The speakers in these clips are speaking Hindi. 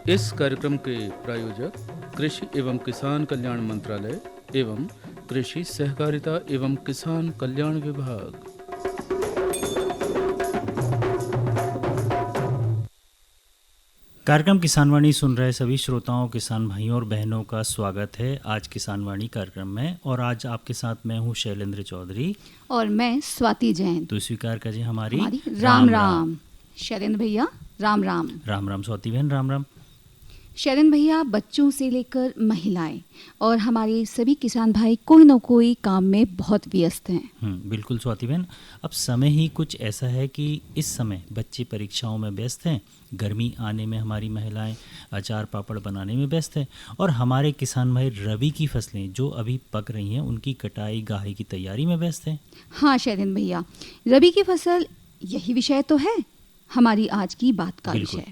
इस कार्यक्रम के प्रायोजक कृषि एवं किसान कल्याण मंत्रालय एवं कृषि सहकारिता एवं किसान कल्याण विभाग। कार्यक्रम किसानवाणी सुन रहे सभी श्रोताओं, किसान भाइयों और बहनों का स्वागत है आज किसानवाणी कार्यक्रम में। और आज आपके साथ मैं हूं शैलेंद्र चौधरी और मैं स्वाति जैन। तो स्वीकार करिए हमारी राम राम। शैलेंद्र भैया राम राम। राम राम स्वाति बहन, राम राम। शैलेंद्र भैया, बच्चों से लेकर महिलाएं और हमारे सभी किसान भाई कोई न कोई काम में बहुत व्यस्त हैं। बिल्कुल स्वाति बहन, अब समय ही कुछ ऐसा है कि इस समय बच्चे परीक्षाओं में व्यस्त हैं, गर्मी आने में हमारी महिलाएं अचार पापड़ बनाने में व्यस्त हैं और हमारे किसान भाई रबी की फसलें जो अभी पक रही हैं उनकी कटाई गाही की तैयारी में व्यस्त हैं। हाँ शैलेंद्र भैया, रबी की फसल यही विषय तो है हमारी आज की बात का विषय,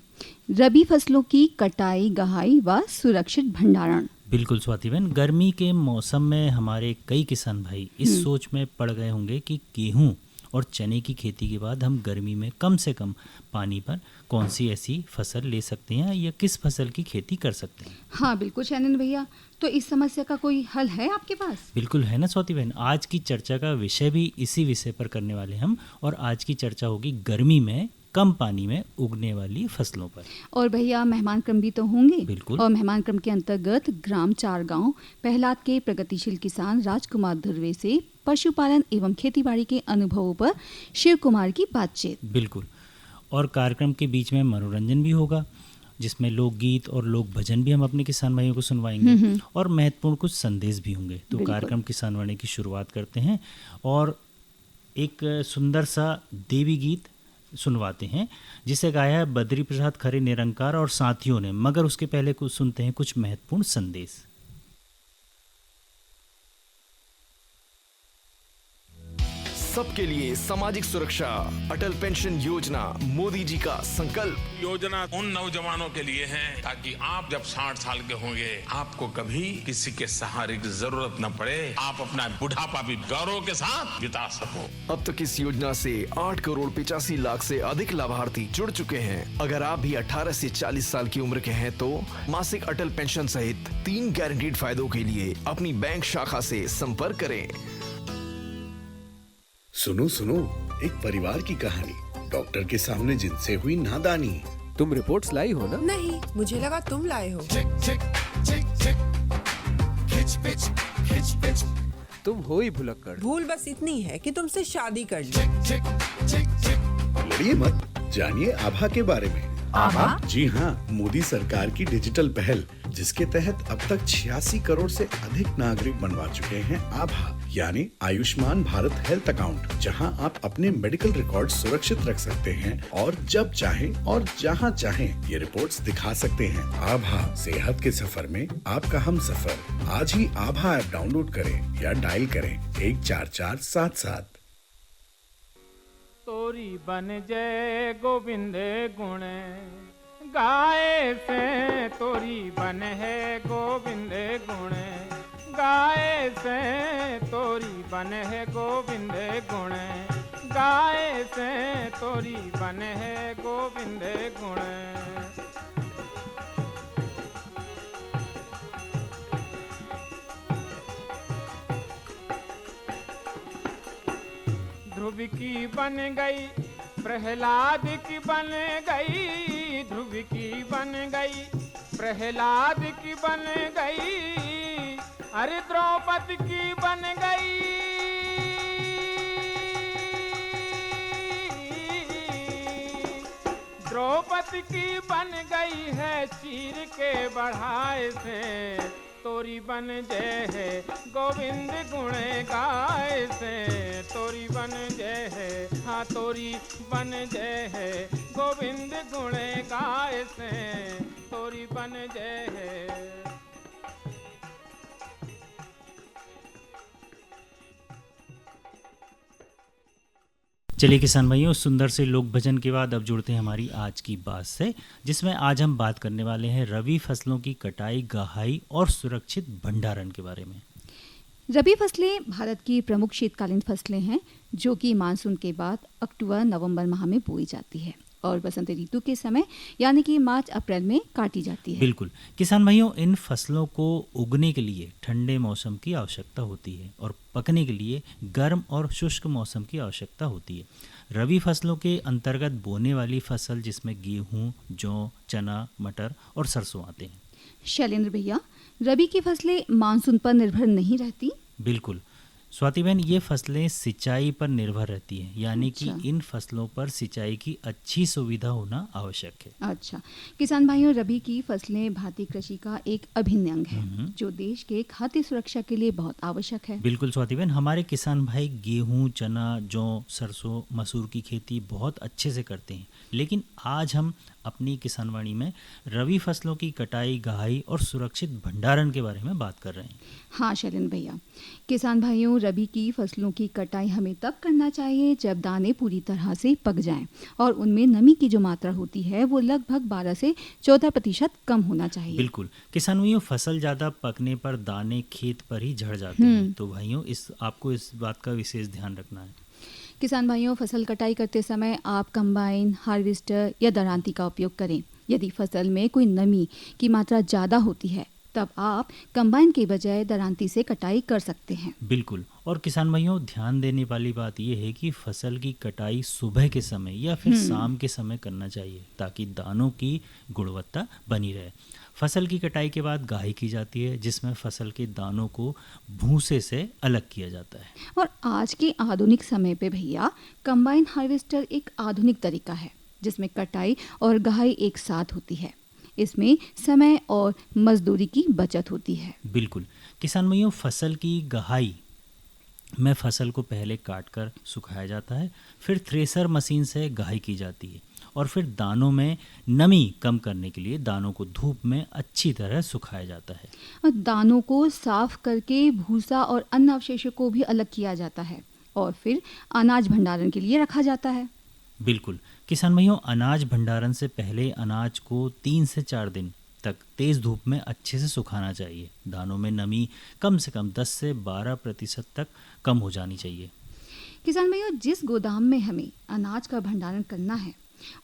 रबी फसलों की कटाई गहाई व सुरक्षित भंडारण। बिल्कुल स्वाति बहन, गर्मी के मौसम में हमारे कई किसान भाई इस सोच में पड़ गए होंगे कि गेहूं और चने की खेती के बाद हम गर्मी में कम से कम पानी पर कौन सी ऐसी फसल ले सकते हैं या किस फसल की खेती कर सकते हैं। हाँ बिल्कुल शैलेंद्र भैया, तो इस समस्या का कोई हल है आपके पास? बिल्कुल है ना स्वाति बहन, आज की चर्चा का विषय भी इसी विषय पर करने वाले हम। और आज की चर्चा होगी गर्मी में कम पानी में उगने वाली फसलों पर। और भैया मेहमान क्रम भी तो होंगे। बिल्कुल। और मेहमान क्रम के अंतर्गत ग्राम चारगांव पहलाद के प्रगतिशील किसान राजकुमार धुर्वे से पशुपालन एवं खेतीबाड़ी के अनुभवों पर शिव कुमार की बातचीत। बिल्कुल। और कार्यक्रम के बीच में मनोरंजन भी होगा जिसमें लोकगीत और लोक भजन भी हम अपने किसान भाइयों को सुनवाएंगे और महत्वपूर्ण कुछ संदेश भी होंगे। तो कार्यक्रम किसानवाणी की शुरुआत करते हैं और एक सुंदर सा देवी गीत सुनवाते हैं जिसे गाया है बद्री प्रसाद खरे निरंकार और साथियों ने। मगर उसके पहले कुछ सुनते हैं कुछ महत्वपूर्ण संदेश। सबके लिए सामाजिक सुरक्षा, अटल पेंशन योजना मोदी जी का संकल्प। योजना उन नौजवानों के लिए है ताकि आप जब 60 साल के होंगे आपको कभी किसी के सहारे की जरूरत न पड़े, आप अपना बुढ़ापा भी गौरव के साथ बिता सको। अब तक इस योजना से 8 करोड़ 85 लाख से अधिक लाभार्थी जुड़ चुके हैं। अगर आप भी 18 से 40 साल की उम्र के हैं तो मासिक अटल पेंशन सहित 3 गारंटीड फायदों के लिए अपनी बैंक शाखा से संपर्क करें। सुनो सुनो, एक परिवार की कहानी, डॉक्टर के सामने जिनसे हुई नादानी। तुम रिपोर्ट्स लाई हो ना? नहीं, मुझे लगा तुम लाए हो। तुम हो ही भुलक्कड़। भूल बस इतनी है कि तुमसे शादी कर ली। लड़िए मत, जानिए आभा के बारे में। आभा? जी हाँ, मोदी सरकार की डिजिटल पहल जिसके तहत अब तक 86 करोड़ से अधिक नागरिक बनवा चुके हैं आभा, यानी आयुष्मान भारत हेल्थ अकाउंट, जहां आप अपने मेडिकल रिकॉर्ड सुरक्षित रख सकते हैं और जब चाहें और जहां चाहें ये रिपोर्ट्स दिखा सकते हैं। आभा, सेहत के सफर में आपका हम सफर। आज ही आभा ऐप डाउनलोड करें या डायल करें 14477। तोरी बन जय गोविंद गुण गाए से, तोरी बन है गोविंद गुण गाए से, तोरी बन है गोविंद गुण गाए से, तोरी बन है गोविंद गुण। ध्रुव की बन गई प्रहलाद की बन गई, ध्रुव की बन गई प्रहलाद की बन गई, अरे द्रौपदी की बन गई, द्रौपदी की बन गई है चीर के बढ़ाए से, तोरी बन जय है गोविंद गुण गाए से, तोरी बन जय है, हाँ तोरी बन जय है गोविंद गुण गाए से, तोरी बन जय है। चलिए किसान भाइयों, सुंदर से लोक भजन के बाद अब जुड़ते हैं हमारी आज की बात से, जिसमें आज हम बात करने वाले हैं रबी फसलों की कटाई, गहाई और सुरक्षित भंडारण के बारे में। रबी फसलें भारत की प्रमुख शीतकालीन फसलें हैं जो कि मानसून के बाद अक्टूबर नवंबर माह में बोई जाती है और बसंत ऋतु के समय यानी कि मार्च अप्रैल में काटी जाती है। बिल्कुल। किसान भाइयों, इन फसलों को उगने के लिए ठंडे मौसम की आवश्यकता होती है और पकने के लिए गर्म और शुष्क मौसम की आवश्यकता होती है। रबी फसलों के अंतर्गत बोने वाली फसल जिसमें गेहूं, जौ, चना, मटर और सरसों आते हैं। शैलेंद्र भैया, रबी की फसलें मानसून पर निर्भर नहीं रहती? बिल्कुल स्वाति बहन, ये फसलें सिंचाई पर निर्भर रहती हैं, यानी कि इन फसलों पर सिंचाई की अच्छी सुविधा होना आवश्यक है। अच्छा, किसान भाइयों, रबी की फसलें भारतीय कृषि का एक अभिन्न अंग है जो देश के खाद्य सुरक्षा के लिए बहुत आवश्यक है। बिल्कुल स्वाति बहन, हमारे किसान भाई गेहूं, चना, जौ, सरसों, मसूर की खेती बहुत अच्छे से करते हैं, लेकिन आज हम अपनी किसानवाणी में रबी फसलों की कटाई, गहाई और सुरक्षित भंडारण के बारे में बात कर रहे हैं। हाँ शैलेंद्र भैया, किसान भाइयों, रबी की फसलों की कटाई हमें तब करना चाहिए जब दाने पूरी तरह से पक जाएं और उनमें नमी की जो मात्रा होती है वो लगभग 12 से 14% कम होना चाहिए। बिल्कुल किसान भाइयों, फसल ज़्यादा पकने पर दाने खेत पर ही झड़ जाते हैं, तो भाइयों आपको इस बात का विशेष ध्यान रखना है। किसान भाइयों, फसल कटाई करते समय आप कंबाइन, हार्वेस्टर या दरांती का उपयोग करें। यदि फसल में कोई नमी की मात्रा ज़्यादा होती है तब आप कंबाइन के बजाय दरांती से कटाई कर सकते हैं। बिल्कुल। और किसान भाइयों, ध्यान देने वाली बात यह है कि फसल की कटाई सुबह के समय या फिर शाम के समय करना चाहिए ताकि दानों की गुणवत्ता बनी रहे। फसल की कटाई के बाद गाही की जाती है जिसमें फसल के दानों को भूसे से अलग किया जाता है। और आज के आधुनिक समय पे भैया, कंबाइन हार्वेस्टर एक आधुनिक तरीका है जिसमें कटाई और गहाई एक साथ होती है। इसमें समय और मजदूरी की बचत होती है। बिल्कुल किसान भाइयों, फसल की गहाई में फसल को पहले काटकर सुखाया जाता है, फिर थ्रेसर मशीन से गहाई की जाती है और फिर दानों में नमी कम करने के लिए दानों को धूप में अच्छी तरह सुखाया जाता है। और दानों को साफ करके भूसा और अन्य अवशेषों को भी अलग किया जाता है और फिर अनाज भंडारण के लिए रखा जाता है। बिल्कुल किसान भाइयों, अनाज भंडारण से पहले अनाज को 3 से 4 दिन तक तेज धूप में अच्छे से सुखाना चाहिए। दानों में नमी कम से कम 10 से 12% तक कम हो जानी चाहिए। किसान भाइयों, जिस गोदाम में हमें अनाज का भंडारण करना है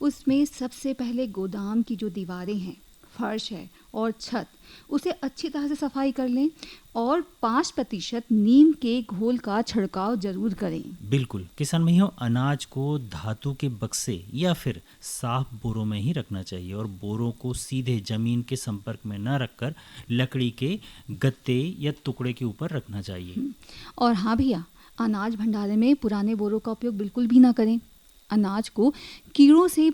उसमें सबसे पहले गोदाम की जो दीवारें हैं, फर्श है और छत, उसे अच्छी तरह से सफाई कर लें और 5% नीम के घोल का छिड़काव जरूर करें। बिल्कुल किसान भाइयों, अनाज को धातु के बक्से या फिर साफ बोरों में ही रखना चाहिए और बोरों को सीधे जमीन के संपर्क में न रखकर लकड़ी के गत्ते या टुकड़े के ऊपर रखना चाहिए। और हाँ भैया, अनाज भंडारण में पुराने बोरों का उपयोग बिल्कुल भी ना करें। अनाज को कीड़ों से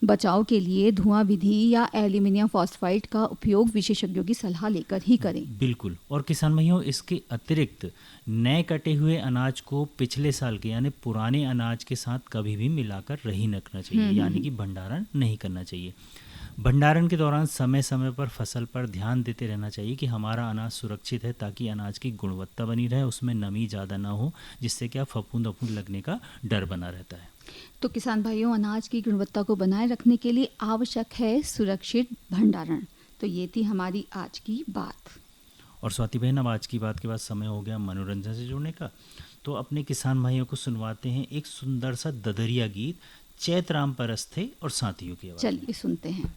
बचाव के लिए धुआं विधि या एल्यूमिनियम फॉस्फाइड का उपयोग विशेषज्ञों की सलाह लेकर ही करें। बिल्कुल। और किसान भाइयों, इसके अतिरिक्त नए कटे हुए अनाज को पिछले साल के यानी पुराने अनाज के साथ कभी भी मिलाकर नहीं रखना चाहिए, यानी कि भंडारण नहीं करना चाहिए। भंडारण के दौरान समय समय पर फसल पर ध्यान देते रहना चाहिए कि हमारा अनाज सुरक्षित है ताकि अनाज की गुणवत्ता बनी रहे, उसमें नमी ज़्यादा ना हो, जिससे क्या फफूंद लगने का डर बना रहता है। तो किसान भाइयों, अनाज की गुणवत्ता को बनाए रखने के लिए आवश्यक है सुरक्षित भंडारण। तो ये थी हमारी आज की बात। और स्वाति बहन, अब आज की बात के बाद समय हो गया मनोरंजन से जुड़ने का। तो अपने किसान भाइयों को सुनवाते हैं एक सुंदर सा ददरिया गीत, चैतराम परस थे और साथियों की आवाज। चलिए सुनते हैं।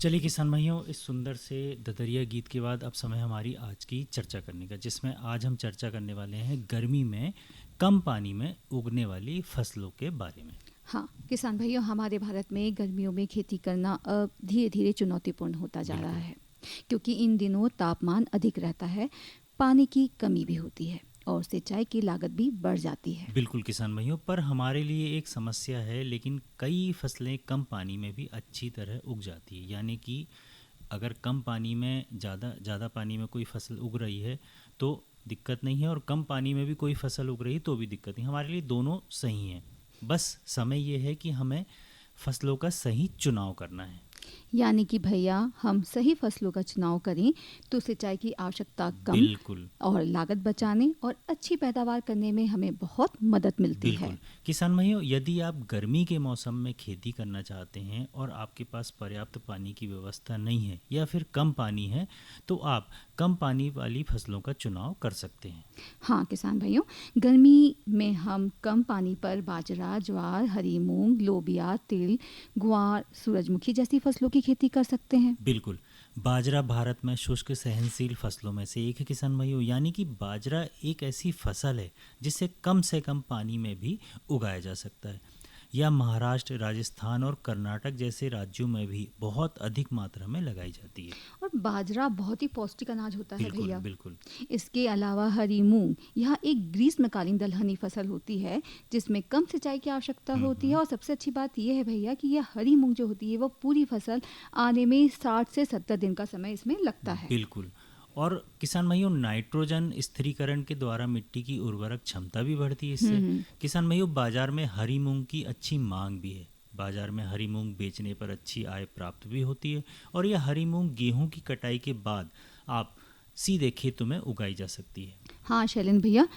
चलिए किसान भाइयों, इस सुंदर से ददरिया गीत के बाद अब समय हमारी आज की चर्चा करने का, जिसमें आज हम चर्चा करने वाले हैं गर्मी में कम पानी में उगने वाली फसलों के बारे में। हाँ किसान भाइयों, हमारे भारत में गर्मियों में खेती करना अब धीरे धीरे चुनौतीपूर्ण होता जा रहा है, क्योंकि इन दिनों तापमान अधिक रहता है, पानी की कमी भी होती है और सिंचाई की लागत भी बढ़ जाती है। बिल्कुल किसान भाइयों, पर हमारे लिए एक समस्या है, लेकिन कई फसलें कम पानी में भी अच्छी तरह उग जाती है। यानी कि अगर कम पानी में ज़्यादा पानी में कोई फसल उग रही है तो दिक्कत नहीं है, और कम पानी में भी कोई फसल उग रही है तो भी दिक्कत नहीं। हमारे लिए दोनों सही हैं, बस समय ये है कि हमें फसलों का सही चुनाव करना है। यानी कि भैया, हम सही फसलों का चुनाव करें तो सिंचाई की आवश्यकता कम बिल्कुल और लागत बचाने और अच्छी पैदावार करने में हमें बहुत मदद मिलती है। बिल्कुल किसान भाइयों, यदि आप गर्मी के मौसम में खेती करना चाहते हैं और आपके पास पर्याप्त पानी की व्यवस्था नहीं है या फिर कम पानी है, तो आप कम पानी वाली फसलों का चुनाव कर सकते हैं। हाँ किसान भाइयों, गर्मी में हम कम पानी पर बाजरा, ज्वार, हरी मूंग, लोबिया, तिल, ग्वार, सूरजमुखी जैसी फसलों की खेती कर सकते हैं। बिल्कुल, बाजरा भारत में शुष्क सहनशील फसलों में से एक है किसान भाइयों। यानी कि बाजरा एक ऐसी फसल है जिसे कम से कम पानी में भी उगाया जा सकता है। यह महाराष्ट्र, राजस्थान और कर्नाटक जैसे राज्यों में भी बहुत अधिक मात्रा में लगाई जाती है। और बाजरा बहुत ही पौष्टिक अनाज होता है बिल्कुल भैया। बिल्कुल इसके अलावा हरी मूंग, यह एक ग्रीष्मकालीन दलहनी फसल होती है जिसमें कम सिंचाई की आवश्यकता होती है। और सबसे अच्छी बात यह है भैया कि यह हरी मूंग जो होती है वो पूरी फसल आने में 60 से 70 दिन का समय इसमें लगता है। बिल्कुल। और किसान भाइयों, नाइट्रोजन स्थिरीकरण के द्वारा मिट्टी की उर्वरक क्षमता भी बढ़ती है इससे। किसान भाइयों, बाजार में हरी मूंग की अच्छी मांग भी है। बाजार में हरी मूंग बेचने पर अच्छी आय प्राप्त भी होती है, और यह हरी मूंग गेहूं की कटाई के बाद आप सीधे खेतों में उगाई जा सकती है। हाँ शैलेंद्र भैया,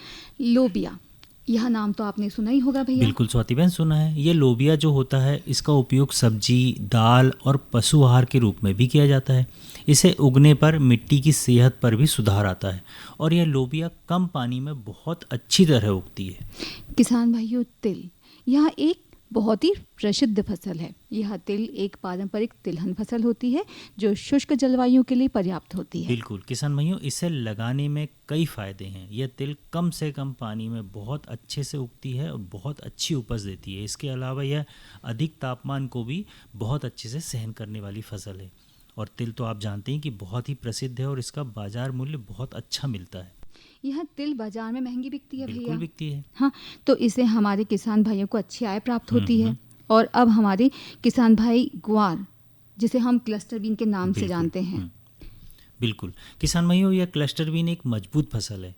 लोबिया, यह नाम तो आपने सुना ही होगा भैया। बिल्कुल स्वाति बहन, सुना है। ये लोबिया जो होता है, इसका उपयोग सब्जी, दाल और पशु आहार के रूप में भी किया जाता है। इसे उगने पर मिट्टी की सेहत पर भी सुधार आता है, और यह लोबिया कम पानी में बहुत अच्छी तरह उगती है। किसान भाइयों, तिल, यह एक बहुत ही प्रसिद्ध फसल है। यह तिल एक पारंपरिक तिलहन फसल होती है जो शुष्क जलवायु के लिए पर्याप्त होती है। बिल्कुल किसान भाइयों, इसे लगाने में कई फायदे हैं। यह तिल कम से कम पानी में बहुत अच्छे से उगती है और बहुत अच्छी उपज देती है। इसके अलावा यह अधिक तापमान को भी बहुत अच्छे से सहन करने वाली फसल है। और तिल तो आप जानते हैं कि बहुत ही प्रसिद्ध है और इसका बाजार मूल्य बहुत अच्छा मिलता है। यह तिल बाजार में महंगी बिकती है भैया। बिल्कुल बिकती है। हाँ, तो इससे हमारे किसान भाइयों को अच्छी आय प्राप्त होती है। और अब हमारे किसान भाई ग्वार, जिसे हम क्लस्टर बीन के नाम से जानते हैं। बिल्कुल किसान भाइयों, यह क्लस्टर बीन एक मजबूत फसल है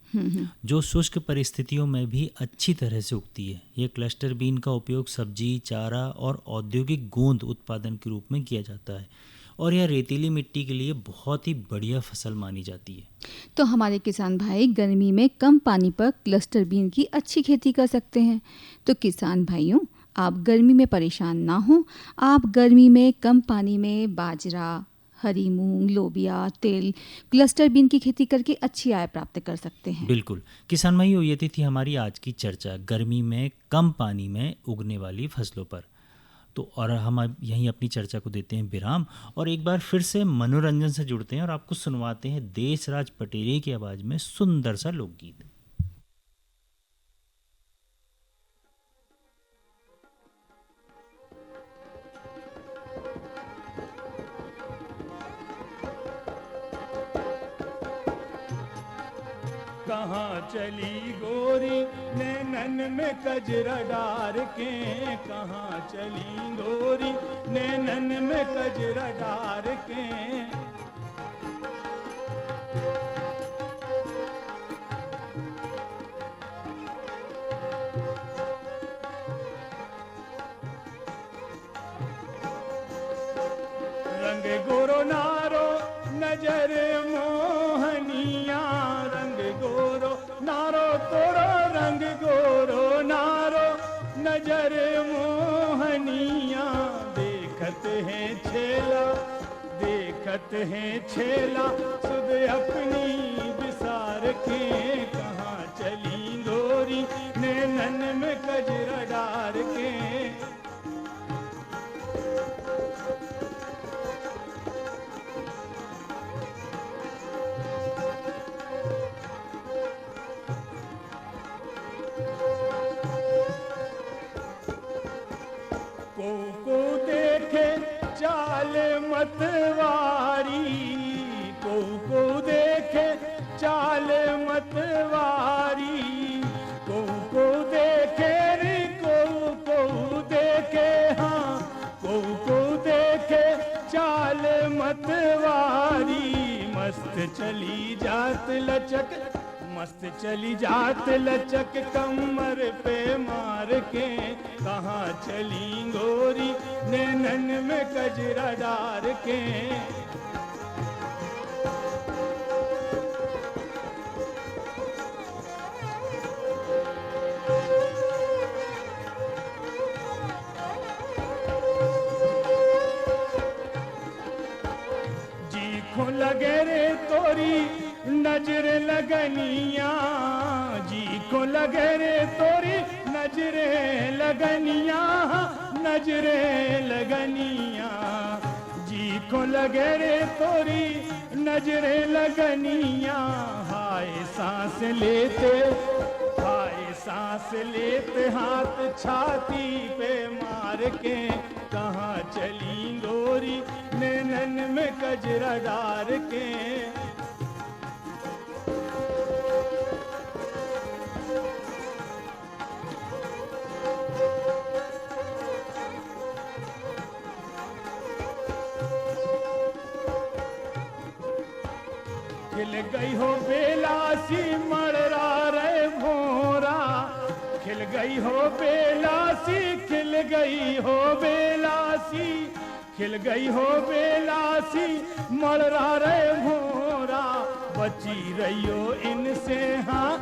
जो शुष्क परिस्थितियों में भी अच्छी तरह से उगती है। यह क्लस्टर बीन का उपयोग सब्जी, चारा और औद्योगिक गोंद उत्पादन के रूप में किया जाता है, और यह रेतीली मिट्टी के लिए बहुत ही बढ़िया फसल मानी जाती है। तो हमारे किसान भाई गर्मी में कम पानी पर क्लस्टर बीन की अच्छी खेती कर सकते हैं। तो किसान भाइयों, आप गर्मी में परेशान ना हो। आप गर्मी में कम पानी में बाजरा, हरी मूंग, लोबिया, तिल, क्लस्टर बीन की खेती करके अच्छी आय प्राप्त कर सकते हैं। बिल्कुल किसान भाइयों, ये थी हमारी आज की चर्चा गर्मी में कम पानी में उगने वाली फसलों पर। तो और हम अब यहीं अपनी चर्चा को देते हैं विराम, और एक बार फिर से मनोरंजन से जुड़ते हैं और आपको सुनवाते हैं देशराज पटेरिया की आवाज़ में सुंदर सा लोकगीत। कहाँ चली गोरी नैनन में कजरा डार के, कहाँ चली गोरी नैनन में कजरा डार के। रंग गोरो नारो नजर मोहनिया, रंग गोरो नारो तोरो, रंग गोरो नारो नजर मोहनिया। देखत है छेला, देखत है छेला, सुध अपनी विसार के। कहाँ चली गोरी नैनन में कजरा डार के। को देखे चाल मतवारी, को देखे चाल मतवारी, को देखे रे को देखे, हाँ को देखे चाल मतवारी। मस्त चली जात लचक, मस्त चली जात लचक कमर पे मार के, कहाँ चली गोरी नैनन में कजरा डार के। जी को लगे रे तोरी नजर लगनिया, जी को लगे रे तोरी नजरे लगनिया, नजरे लगनिया। जी को लगे रे तोरी नजरे लगनिया। हाय सांस लेते, हाय सांस लेते हाथ छाती पे मार के, कहाँ चली गोरी नैनन में कजरा डार के। खिल गई हो बेलासी मड़रा रे भोरा, खिल गई हो बेलासी, खिल गई हो बेलासी, खिल गई हो बेलासी मड़रा रे भोरा। बची रहियो इनसे, हाँ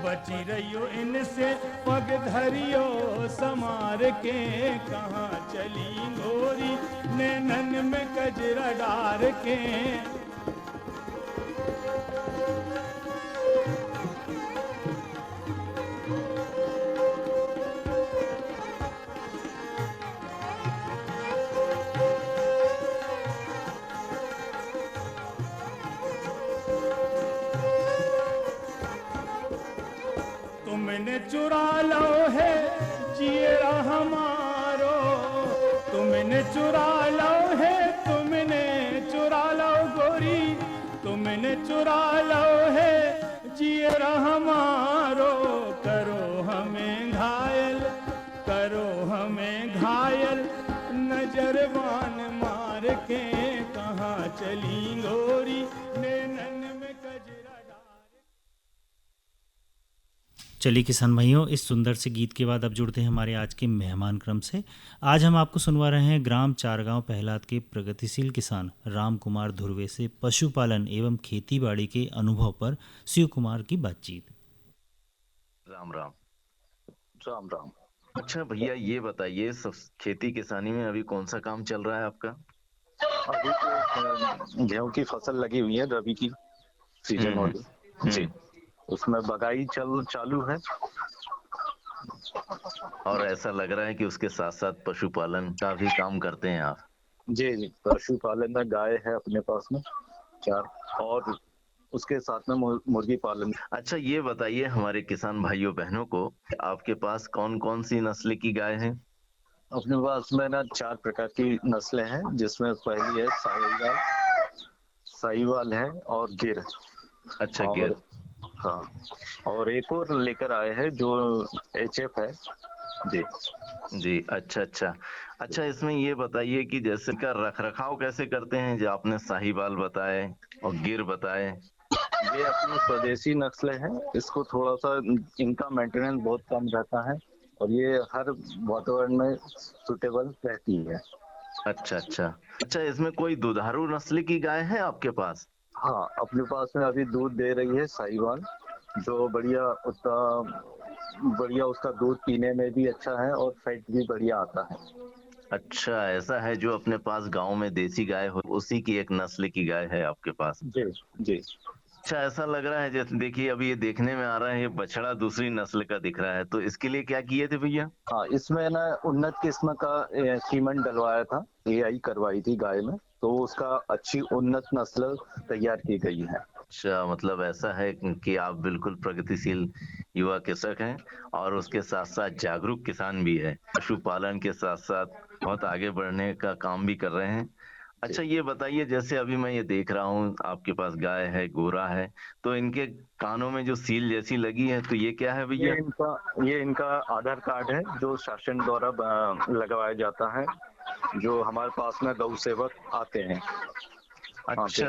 बची रहियो इनसे, पग धरियो समार के, कहाँ चली गोरी नैनन में कजरा डार के। तुमने चुरा लो है जियरा हमारो, तुमने चुरा लो है, तुमने चुरा लो गोरी, तुमने चुरा लो है जियरा हमारो। करो हमें घायल, करो हमें घायल, नजरबान मार के, कहाँ चली गोरी नैनन में कजरा डार। चलिए किसान भाइयों, इस सुंदर से गीत के बाद अब जुड़ते हैं हमारे आज के मेहमान क्रम से। आज हम आपको सुनवा रहे हैं ग्राम चारगांव पहलाद के प्रगतिशील किसान राम कुमार धुर्वे से पशुपालन एवं खेतीबाड़ी के अनुभव पर शिव कुमार की बातचीत। राम राम। राम राम। अच्छा भैया ये बताइए, खेती किसानी में अभी कौन सा काम चल रहा है आपका? अभी तो गेहूं की फसल लगी हुई है, रबी की सीजन वाली जी, उसमें बगाई चालू है। और ऐसा लग रहा है कि उसके साथ साथ पशुपालन का भी काम करते हैं आप? जी जी, पशुपालन में गाय है अपने पास में 4, और उसके साथ में मुर्गी पालन। अच्छा ये बताइए हमारे किसान भाइयों बहनों को, आपके पास कौन कौन सी नस्ल की गाय है? अपने पास में ना 4 प्रकार की नस्लें हैं, जिसमें पहली है साहिवाल, साहिवाल है और गिर। अच्छा गिर, हाँ, और एक और लेकर आए हैं जो HF है जी। जी अच्छा अच्छा। अच्छा इसमें ये बताइए कि जैसे का रख रखाव कैसे करते हैं, जो आपने साहिवाल बताए और गिर बताए? ये अपनी स्वदेशी नस्लें हैं, इसको थोड़ा सा इनका मेंटेनेंस बहुत कम रहता है और ये हर वातावरण में सुटेबल रहती है। अच्छा अच्छा। अच्छा इसमें कोई दुधारू नस्ल की गाय है आपके पास? हाँ, अपने पास में अभी दूध दे रही है साहिवाल, जो बढ़िया उसका दूध पीने में भी अच्छा है और फैट भी बढ़िया आता है। अच्छा ऐसा है, जो अपने पास गांव में देसी गाय हो उसी की एक नस्ल की गाय है आपके पास? जी जी। अच्छा ऐसा लग रहा है जैसे देखिए अभी ये देखने में आ रहा है, ये बछड़ा दूसरी नस्ल का दिख रहा है, तो इसके लिए क्या किए थे भैया? हाँ, इसमें ना उन्नत किस्म का सीमेंट डलवाया था, AI करवाई थी गाय में, तो उसका अच्छी उन्नत नस्ल तैयार की गई है। अच्छा मतलब ऐसा है कि आप बिल्कुल प्रगतिशील युवा कृषक हैं और उसके साथ साथ जागरूक किसान भी है। पशुपालन के साथ साथ बहुत आगे बढ़ने का काम भी कर रहे हैं। अच्छा ये बताइए, जैसे अभी मैं ये देख रहा हूँ आपके पास गाय है, गोरा है, तो इनके कानों में जो सील जैसी लगी है, तो ये क्या है भैया? ये इनका आधार कार्ड है जो शासन द्वारा लगवाया जाता है, जो हमारे पास में गौ सेवक आते हैं। अच्छा,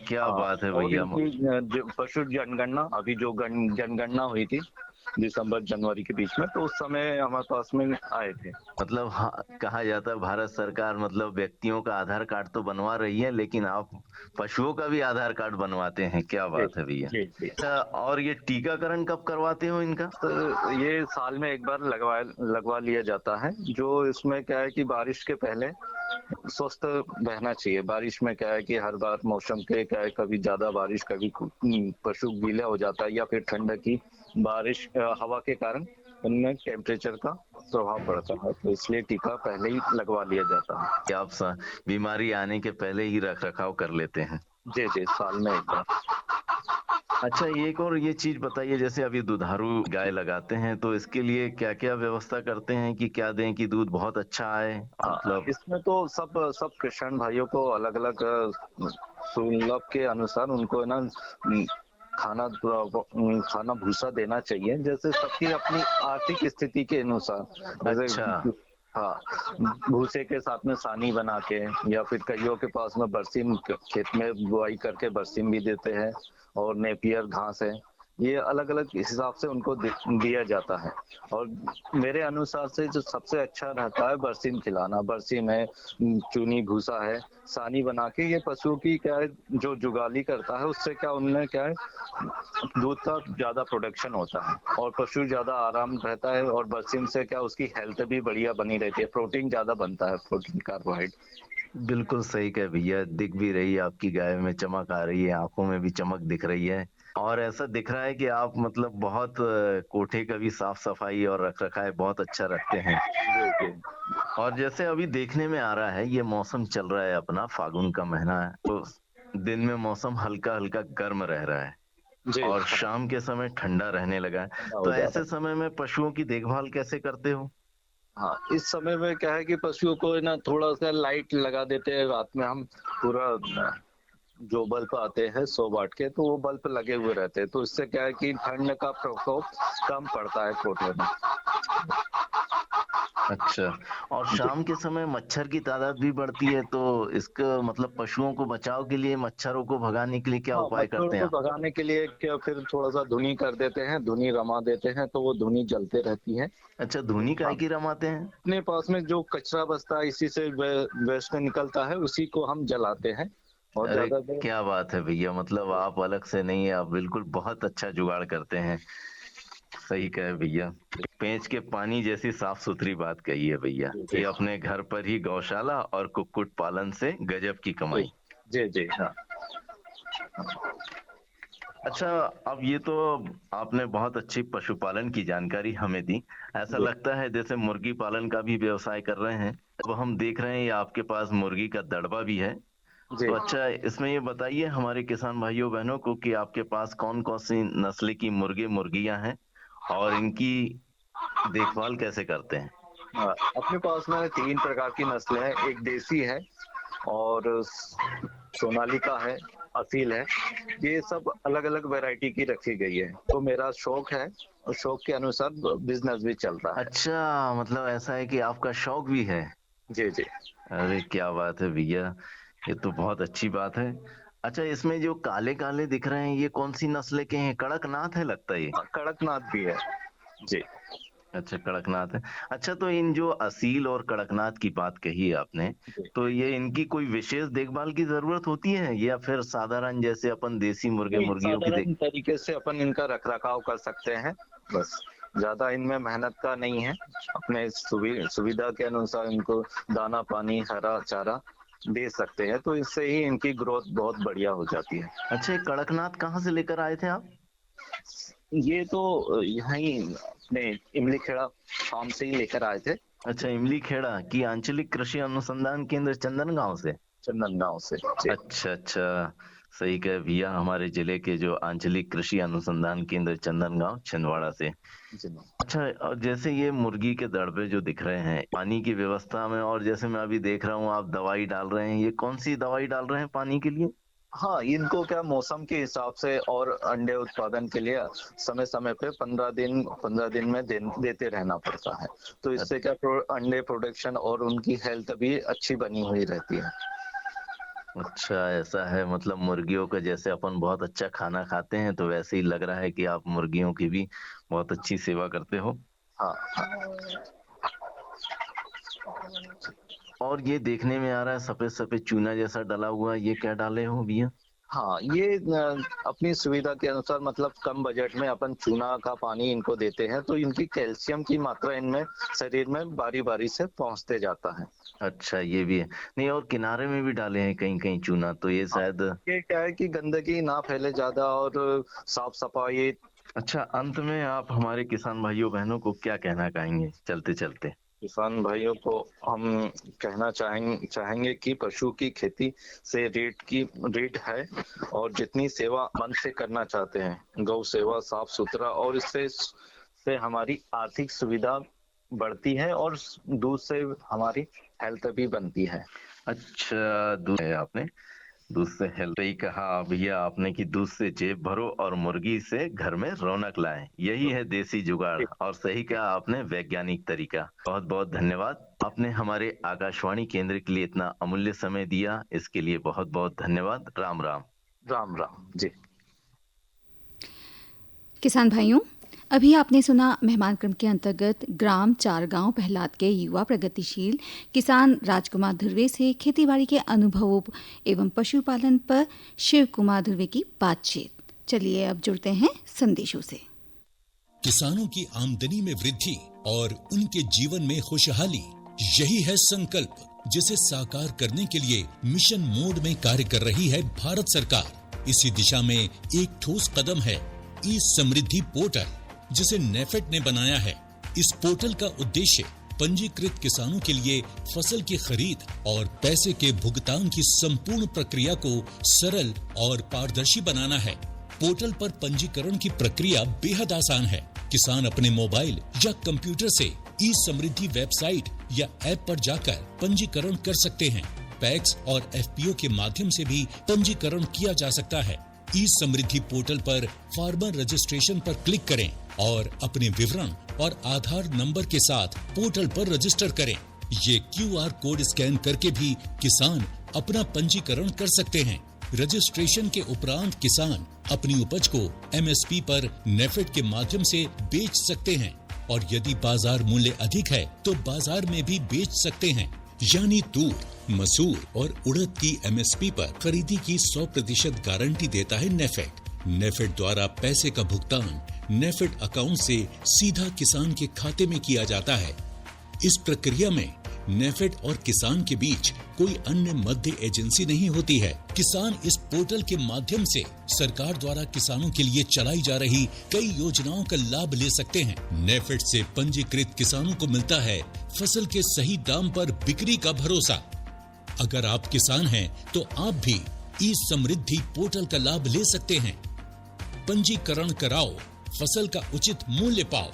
क्या बात है और भैया। इनकी जो पशु जनगणना, अभी जो जनगणना हुई थी दिसंबर जनवरी के बीच में, तो उस समय हमारे पास में आए थे। मतलब हाँ, कहा जाता है भारत सरकार मतलब व्यक्तियों का आधार कार्ड तो बनवा रही है, लेकिन आप पशुओं का भी आधार कार्ड बनवाते हैं, क्या बात है भैया। जी जी। अच्छा, और ये टीकाकरण कब करवाते हो इनका? तो ये साल में एक बार लगवा लिया जाता है। जो इसमें क्या है कि बारिश के पहले स्वस्थ रहना चाहिए। बारिश में क्या है कि हर बार मौसम के क्या है, कभी ज्यादा बारिश, कभी पशु गीला हो जाता है, या फिर ठंड की बारिश हवा के कारण उनमें टेम्परेचर का प्रभाव पड़ता है, तो इसलिए टीका पहले ही लगवा लिया जाता है। क्या आप बीमारी आने के पहले ही रख रखाव कर लेते हैं? जी जी, साल में एक बार। अच्छा, एक और ये चीज बताइए, जैसे अभी दुधारू गाय लगाते हैं तो इसके लिए क्या क्या व्यवस्था करते हैं कि क्या दें कि दूध बहुत अच्छा आए? मतलब इसमें तो सब किसान भाइयों को अलग अलग सुलभ के अनुसार उनको ना खाना भूसा देना चाहिए, जैसे सबकी अपनी आर्थिक स्थिति के अनुसार। अच्छा। हाँ, भूसे के साथ में सानी बना के, या फिर कईयों के पास में बरसीम खेत में बुआई करके बरसीम भी देते हैं, और नेपियर घास है, ये अलग अलग हिसाब से उनको दिया जाता है। और मेरे अनुसार से जो सबसे अच्छा रहता है बरसीम खिलाना। बरसीम है, चूनी भूसा है, सानी बना के, ये पशुओं की क्या है जो जुगाली करता है, उससे क्या उनमें क्या है दूध का ज्यादा प्रोडक्शन होता है और पशु ज्यादा आराम रहता है, और बरसीम से क्या उसकी हेल्थ भी बढ़िया बनी रहती है, प्रोटीन ज्यादा बनता है, प्रोटीन कार्बोहाइड्रेट। बिल्कुल सही कहे भैया, दिख भी रही है आपकी गाय में, चमक आ रही है, आंखों में भी चमक दिख रही है, और ऐसा दिख रहा है कि आप मतलब बहुत कोठे का भी साफ सफाई और रख रखाव बहुत अच्छा रखते हैं। और जैसे अभी देखने में आ रहा है, ये मौसम चल रहा है अपना, फागुन का महीना है, तो दिन में मौसम हल्का हल्का गर्म रह रहा है और शाम के समय ठंडा रहने लगा है, तो ऐसे समय में पशुओं की देखभाल कैसे करते हो? हाँ, इस समय में क्या है कि पशुओं को ना थोड़ा सा लाइट लगा देते हैं रात में। हम पूरा जो बल्ब आते हैं 100 वाट के, तो वो बल्ब लगे हुए रहते हैं, तो इससे क्या है कि ठंड का प्रकोप कम पड़ता है कोठे में। अच्छा, और शाम के समय मच्छर की तादाद भी बढ़ती है, तो इसका मतलब पशुओं को बचाव के लिए, मच्छरों को भगाने के लिए क्या उपाय करते हैं? मच्छरों को भगाने के लिए क्या फिर थोड़ा सा धुनी कर देते हैं, धुनी रमा देते हैं, तो वो धुनी जलते रहती है। अच्छा, धुनी काहे की रमाते हैं? अपने पास में जो कचरा बचता है, इसी से वेस्ट निकलता है, उसी को हम जलाते हैं। और अरे क्या बात है भैया, मतलब आप अलग से नहीं है, आप बिल्कुल बहुत अच्छा जुगाड़ करते हैं। सही कहे भैया, पेंच के पानी जैसी साफ सुथरी बात कही है भैया, कि अपने घर पर ही गौशाला और कुक्कुट पालन से गजब की कमाई। जी जी हाँ। अच्छा, अब ये तो आपने बहुत अच्छी पशुपालन की जानकारी हमें दी। ऐसा लगता है जैसे मुर्गी पालन का भी व्यवसाय कर रहे हैं। अब हम देख रहे हैं ये आपके पास मुर्गी का दड़बा भी है, तो अच्छा इसमें ये बताइए हमारे किसान भाइयों बहनों को कि आपके पास कौन कौन सी नस्ल की मुर्गे मुर्गियां हैं और इनकी देखभाल कैसे करते हैं? अपने पास में 3 प्रकार की नस्ल है। एक देसी है, और सोनालिका है, असील है। ये सब अलग अलग वैरायटी की रखी गई है। तो मेरा शौक है, और शौक के अनुसार बिजनेस भी चल रहा है। अच्छा, मतलब ऐसा है कि आपका शौक भी है? जी जी। अरे क्या बात है भैया, ये तो बहुत अच्छी बात है। अच्छा, इसमें जो काले काले दिख रहे हैं, ये कौन सी नस्ल के हैं? कड़कनाथ है लगता है ये। कड़कनाथ भी है जी। अच्छा, कड़कनाथ है। अच्छा, तो इन जो असील और कड़कनाथ की बात कही है आपने, तो ये इनकी कोई विशेष देखभाल की जरूरत होती है, या फिर साधारण जैसे अपन देसी मुर्गे मुर्गियों की तरीके से अपन इनका रख रखाव कर सकते हैं, बस ज्यादा इनमें मेहनत का नहीं है। अपने सुविधा के अनुसार इनको दाना पानी हरा चारा दे सकते हैं, तो इससे ही इनकी ग्रोथ बहुत बढ़िया हो जाती है। अच्छा, कड़कनाथ कहाँ से लेकर आए थे आप? ये तो यहाँ ही अपने इमली खेड़ा फार्म से ही लेकर आए थे। अच्छा, इमली खेड़ा की आंचलिक कृषि अनुसंधान केंद्र चंदन गांव से? चंदन गांव से। अच्छा अच्छा, सही कहे भैया, हमारे जिले के जो आंचलिक कृषि अनुसंधान केंद्र चंदनगांव छिंदवाड़ा से। अच्छा, और जैसे ये मुर्गी के दड़बे जो दिख रहे हैं पानी की व्यवस्था में, और जैसे मैं अभी देख रहा हूँ आप दवाई डाल रहे हैं, ये कौन सी दवाई डाल रहे हैं पानी के लिए? हाँ, इनको क्या मौसम के हिसाब से और अंडे उत्पादन के लिए समय समय पे 15 दिन में देते रहना पड़ता है। तो इससे क्या अंडे प्रोडक्शन और उनकी हेल्थ भी अच्छी बनी हुई रहती है। अच्छा, ऐसा है। मतलब मुर्गियों का जैसे अपन बहुत अच्छा खाना खाते हैं, तो वैसे ही लग रहा है कि आप मुर्गियों की भी बहुत अच्छी सेवा करते हो। हाँ। और ये देखने में आ रहा है सफेद सफेद चूना जैसा डला हुआ, ये क्या डाले हो भैया? हाँ, ये अपनी सुविधा के अनुसार, मतलब कम बजट में अपन चूना का पानी इनको देते हैं, तो इनकी कैल्शियम की मात्रा इनमें शरीर में बारी बारी से पहुंचते जाता है। अच्छा, ये भी है। नहीं, और किनारे में भी डाले हैं कहीं कहीं चूना, तो ये शायद ये क्या है कि गंदगी ना फैले ज्यादा और साफ सफाई। अच्छा, अंत में आप हमारे किसान भाइयों बहनों को क्या कहना चाहेंगे चलते चलते? किसान भाइयों को हम कहना चाहेंगे कि पशु की खेती से रेट है, और जितनी सेवा मन से करना चाहते हैं, गौ सेवा, साफ सुथरा, और इससे हमारी आर्थिक सुविधा बढ़ती है और दूध से हमारी हेल्थ भी बनती है। अच्छा, दूध है आपने, दूध से हेल्थ, सही कहा भैया आपने कि दूध से जेब भरो और मुर्गी से घर में रौनक लाएं। यही है देसी जुगाड़, और सही कहा आपने, वैज्ञानिक तरीका। बहुत बहुत धन्यवाद, आपने हमारे आकाशवाणी केंद्र के लिए इतना अमूल्य समय दिया, इसके लिए बहुत बहुत धन्यवाद। राम राम। राम राम जी। किसान भाइयों, अभी आपने सुना मेहमान क्रम के अंतर्गत ग्राम चारगांव पहलाद के युवा प्रगतिशील किसान राजकुमार ध्रुवे से खेतीबाड़ी के अनुभवों एवं पशुपालन पर शिव कुमार ध्रुवे की बातचीत। चलिए अब जुड़ते हैं संदेशों से। किसानों की आमदनी में वृद्धि और उनके जीवन में खुशहाली, यही है संकल्प जिसे साकार करने के लिए मिशन मोड में कार्य कर रही है भारत सरकार। इसी दिशा में एक ठोस कदम है ई समृद्धि पोर्टल, जिसे नेफेड ने बनाया है। इस पोर्टल का उद्देश्य पंजीकृत किसानों के लिए फसल की खरीद और पैसे के भुगतान की संपूर्ण प्रक्रिया को सरल और पारदर्शी बनाना है। पोर्टल पर पंजीकरण की प्रक्रिया बेहद आसान है। किसान अपने मोबाइल या कंप्यूटर से ई समृद्धि वेबसाइट या ऐप पर जाकर पंजीकरण कर सकते हैं। पैक्स और एफपीओ के माध्यम से भी पंजीकरण किया जा सकता है। ई समृद्धि पोर्टल पर फार्मर रजिस्ट्रेशन पर क्लिक करें और अपने विवरण और आधार नंबर के साथ पोर्टल पर रजिस्टर करें। ये क्यूआर कोड स्कैन करके भी किसान अपना पंजीकरण कर सकते हैं। रजिस्ट्रेशन के उपरांत किसान अपनी उपज को एमएसपी पर नेफेड के माध्यम से बेच सकते हैं, और यदि बाजार मूल्य अधिक है तो बाजार में भी बेच सकते हैं। यानी तूर, मसूर और उड़द की एमएसपी पर खरीदी की 100% गारंटी देता है नेफेड। नेफेड द्वारा पैसे का भुगतान नेफेड अकाउंट से सीधा किसान के खाते में किया जाता है। इस प्रक्रिया में नेफेड और किसान के बीच कोई अन्य मध्य एजेंसी नहीं होती है। किसान इस पोर्टल के माध्यम से सरकार द्वारा किसानों के लिए चलाई जा रही कई योजनाओं का लाभ ले सकते हैं। नेफेड से पंजीकृत किसानों को मिलता है फसल के सही दाम पर बिक्री का भरोसा। अगर आप किसान हैं तो आप भी ई समृद्धि पोर्टल का लाभ ले सकते हैं। पंजीकरण कराओ, फसल का उचित मूल्य पाओ।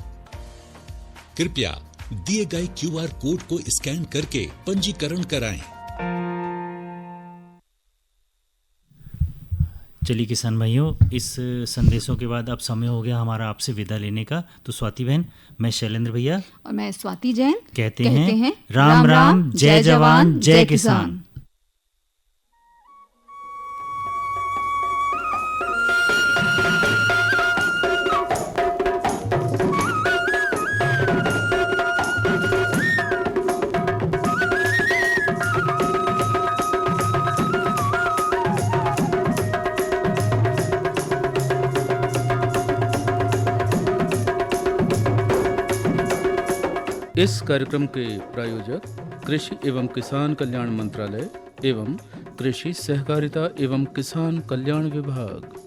कृपया दिए गए क्यूआर कोड को स्कैन करके पंजीकरण कराएं। चलिए किसान भाइयों, इस संदेशों के बाद अब समय हो गया हमारा आपसे विदा लेने का। तो स्वाति बहन, मैं शैलेंद्र भैया और मैं स्वाति जैन कहते हैं राम राम, जय जवान जय किसान। इस कार्यक्रम के प्रायोजक कृषि एवं किसान कल्याण मंत्रालय एवं कृषि सहकारिता एवं किसान कल्याण विभाग।